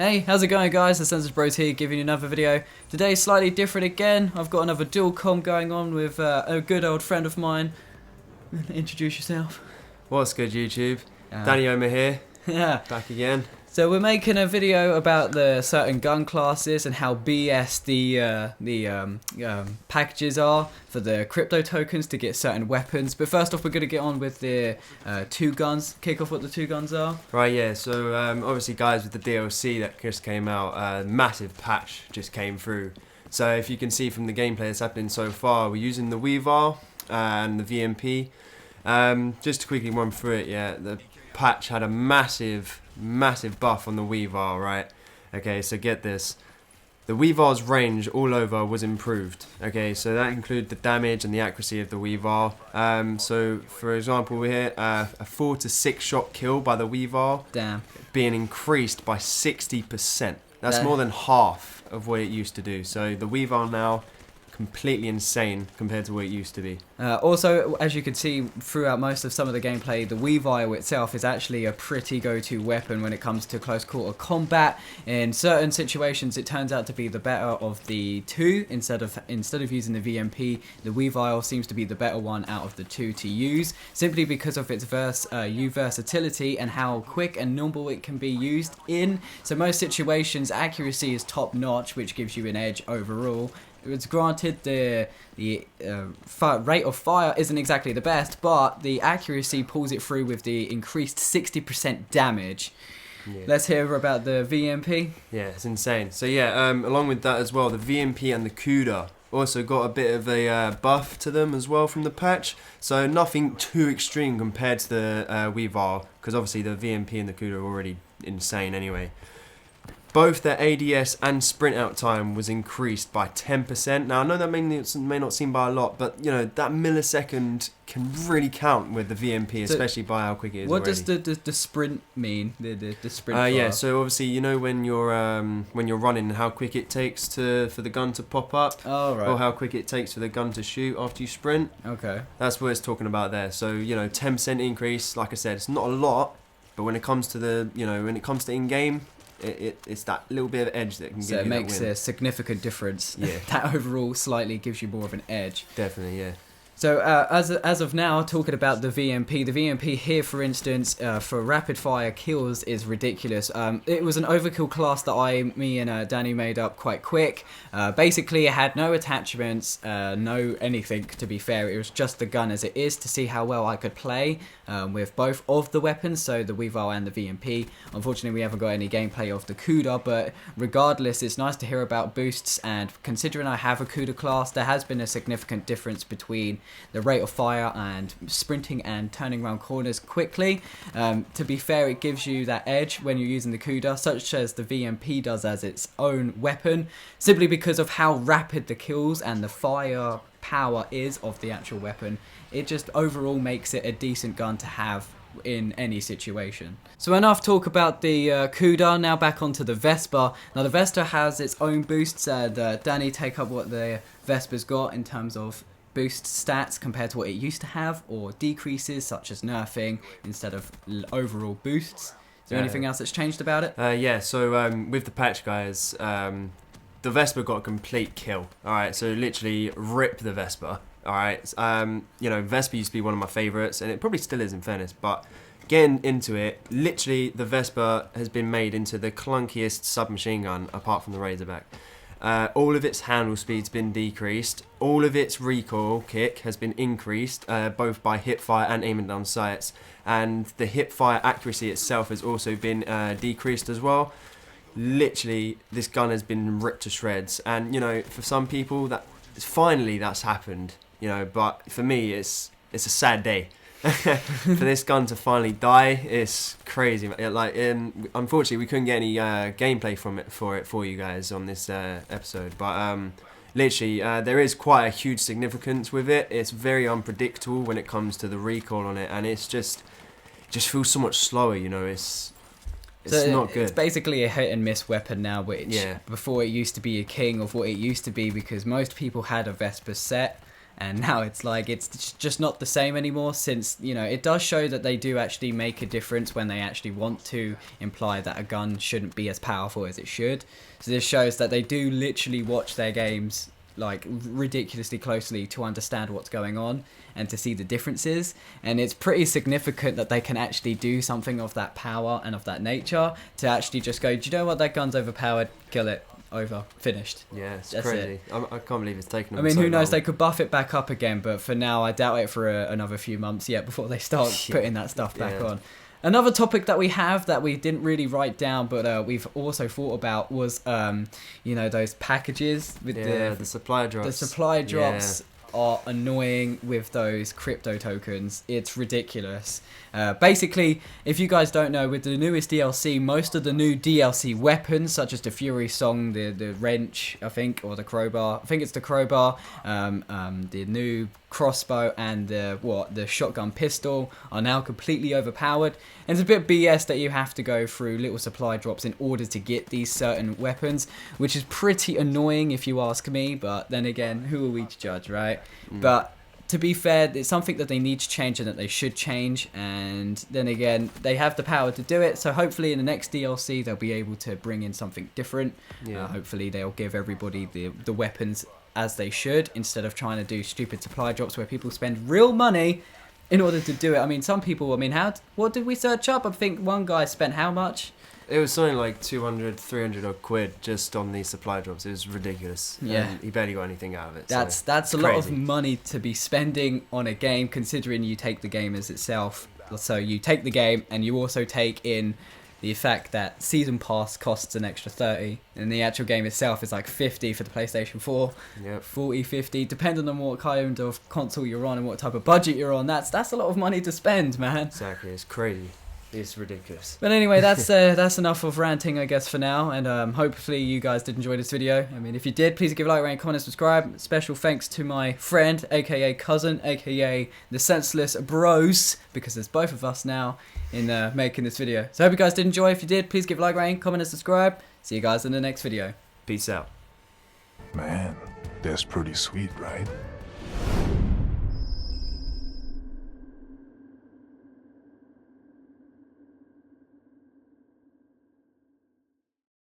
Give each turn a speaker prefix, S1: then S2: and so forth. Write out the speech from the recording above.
S1: Hey, how's it going guys? The Census Bros here giving you another video. Today's slightly different again. I've got another dual comm going on with a good old friend of mine. Introduce yourself.
S2: What's good YouTube? Danny Omer here.
S1: Yeah.
S2: Back again.
S1: So we're making a video about the certain gun classes and how BS the packages are for the crypto tokens to get certain weapons. But first off, we're going to get on with the two guns. Kick off what the two guns are.
S2: Right, yeah. So obviously, guys, with the DLC that just came out, massive patch just came through. So if you can see from the gameplay that's happening so far, we're using the Weaver and the VMP. Just to quickly run through it, yeah, the patch had a massive buff on the Weaver, right? Okay, so get this. The Weaver's range all over was improved. Okay, so that included the damage and the accuracy of the Weaver. So, for example, we hit a 4 to 6 shot kill by the Weaver.
S1: Damn.
S2: Being increased by 60%. That's more than half of what it used to do. So the Weaver now completely insane compared to what it used to be.
S1: Also, as you can see throughout most of some of the gameplay, the Weavile itself is actually a pretty go-to weapon when it comes to close quarter combat. In certain situations, it turns out to be the better of the two. Instead of using the VMP, the Weavile seems to be the better one out of the two to use, simply because of its versatility and how quick and nimble it can be used in. So most situations, accuracy is top-notch, which gives you an edge overall. It's granted the rate of fire isn't exactly the best, but the accuracy pulls it through with the increased 60% damage. Yeah. Let's hear about the VMP.
S2: Yeah, it's insane. So yeah, along with that as well, the VMP and the CUDA also got a bit of a buff to them as well from the patch. So nothing too extreme compared to the Weaver, because obviously the VMP and the CUDA are already insane anyway. Both their ADS and sprint out time was increased by 10%. Now I know that may not seem by a lot, but you know that millisecond can really count with the VMP, especially by how quick it is.
S1: What
S2: already.
S1: does the sprint mean? The sprint.
S2: Yeah, so obviously you know when you're running, how quick it takes for the gun to pop up, or how quick it takes for the gun to shoot after you sprint.
S1: Okay.
S2: That's what it's talking about there. So you know, 10% increase. Like I said, it's not a lot, but when it comes to in game. It's that little bit of edge that can give you that win.
S1: So it makes a significant difference.
S2: Yeah.
S1: That overall slightly gives you more of an edge.
S2: Definitely, yeah.
S1: So as of now, talking about the VMP here, for instance, for rapid fire kills is ridiculous. It was an overkill class that me and Danny made up quite quick. Basically, it had no attachments, no anything, to be fair. It was just the gun as it is to see how well I could play with both of the weapons, so the Weavile and the VMP. Unfortunately, we haven't got any gameplay of the CUDA, but regardless, it's nice to hear about boosts, and considering I have a CUDA class, there has been a significant difference between the rate of fire and sprinting and turning around corners quickly. To be fair, it gives you that edge when you're using the CUDA, such as the VMP does as its own weapon, simply because of how rapid the kills and the fire power is of the actual weapon. It just overall makes it a decent gun to have in any situation. So enough talk about the CUDA, now back onto the Vespa. Now the Vespa has its own boosts. Danny, take up what the Vespa's got in terms of boost stats compared to what it used to have, or decreases such as nerfing instead of overall boosts. Is there anything else that's changed about it?
S2: Yeah, so with the patch, guys, the Vespa got a complete kill. Alright, so literally rip the Vespa. Alright, you know, Vespa used to be one of my favourites, and it probably still is in fairness, but getting into it, literally the Vespa has been made into the clunkiest submachine gun apart from the Razorback. All of its handle speed's been decreased. All of its recoil kick has been increased, both by hip fire and aiming down sights. And the hip fire accuracy itself has also been decreased as well. Literally, this gun has been ripped to shreds. And you know, for some people, that's happened. You know, but for me, it's a sad day. For this gun to finally die, it's crazy. Unfortunately, we couldn't get any gameplay for you guys on this episode, but literally, there is quite a huge significance with it. It's very unpredictable when it comes to the recoil on it, and it just feels so much slower. You know, it's not good.
S1: It's basically a hit and miss weapon now, which before it used to be a king of what it used to be, because most people had a Vespa set. And now it's like it's just not the same anymore, since, you know, it does show that they do actually make a difference when they actually want to imply that a gun shouldn't be as powerful as it should. So this shows that they do literally watch their games like ridiculously closely to understand what's going on and to see the differences. And it's pretty significant that they can actually do something of that power and of that nature to actually just go, do you know what, that gun's overpowered, kill it. Over, finished.
S2: Yeah, it's
S1: That's
S2: crazy.
S1: it.
S2: I can't believe it's taken them.
S1: I mean,
S2: so
S1: who knows?
S2: long.
S1: They could buff it back up again, but for now, I doubt it for another few months yet before they start putting that stuff back on. Another topic that we have that we didn't really write down, but we've also thought about was, you know, those packages with
S2: the supply drops.
S1: The supply drops are annoying with those crypto tokens. It's ridiculous. Basically, if you guys don't know, with the newest DLC, most of the new DLC weapons, such as the Fury Song, the wrench, I think, or the crowbar, I think it's the crowbar, the new crossbow, and the shotgun pistol are now completely overpowered. And it's a bit BS that you have to go through little supply drops in order to get these certain weapons, which is pretty annoying if you ask me, but then again, who are we to judge, right? But to be fair, it's something that they need to change and that they should change, and then again, they have the power to do it, so hopefully in the next DLC they'll be able to bring in something different. Hopefully they'll give everybody the weapons as they should, instead of trying to do stupid supply drops where people spend real money in order to do it. I mean, some people, what did we search up? I think one guy spent how much?
S2: It was something like 200, 300 odd quid just on these supply drops. It was ridiculous.
S1: Yeah.
S2: He barely got anything out of it.
S1: That's a lot of money to be spending on a game, considering you take the game as itself. So you take the game and you also take in the fact that Season Pass costs an extra 30, and the actual game itself is like 50 for the PlayStation 4, 40, 50, depending on what kind of console you're on and what type of budget you're on. That's a lot of money to spend, man.
S2: Exactly, it's crazy. It's ridiculous.
S1: But anyway, that's enough of ranting, I guess, for now. And hopefully you guys did enjoy this video. I mean, if you did, please give a like, rate, comment, and subscribe. Special thanks to my friend, aka cousin, aka the Senseless Bros, because there's both of us now in making this video. So I hope you guys did enjoy. If you did, please give a like, rate, comment, and subscribe. See you guys in the next video.
S2: Peace out.
S3: Man, that's pretty sweet, right?